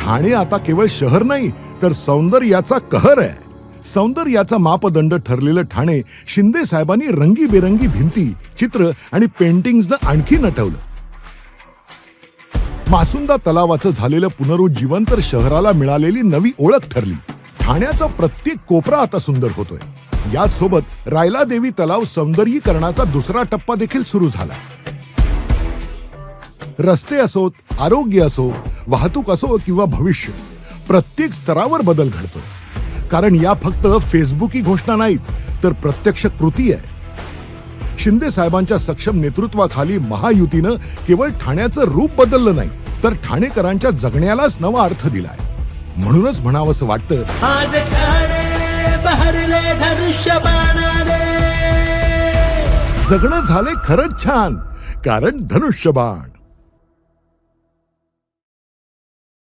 ठाणे आता केवळ शहर नाही तर सौंदर्याचा कहर आहे. सौंदर्याचा मापदंड ठरलेलं ठाणे शिंदे साहेबांनी रंगीबेरंगी भिंती, चित्र आणि पेंटिंग्सनं आणखी नटवलं. मासुंदा तलावाचं झालेलं पुनरुज्जीवन तर शहराला मिळालेली नवी ओळख ठरली. ठाण्याचा प्रत्येक कोपरा आता सुंदर होतोय. याच सोबत रायला देवी तलाव सौंदर्यीकरणाचा दुसरा टप्पा देखील सुरू झाला. रस्ते असोत, आरोग्य असो, वाहतूक असो किंवा भविष्य, प्रत्येक स्तरावर बदल घडतो. कारण या फक्त फेसबुकी घोषणा नाहीत तर प्रत्यक्ष कृती आहे. शिंदे साहेबांच्या सक्षम नेतृत्वाखाली महायुतीनं केवळ ठाण्याचं रूप बदललं नाही तर ठाणेकरांच्या जगण्यालाच नवा अर्थ दिलाय. म्हणूनच म्हणावंसं वाटतं, आज ठाणे बहरले धनुष्यबाणाने. जगणं झाले खरंच छान, कारण धनुष्यबाण.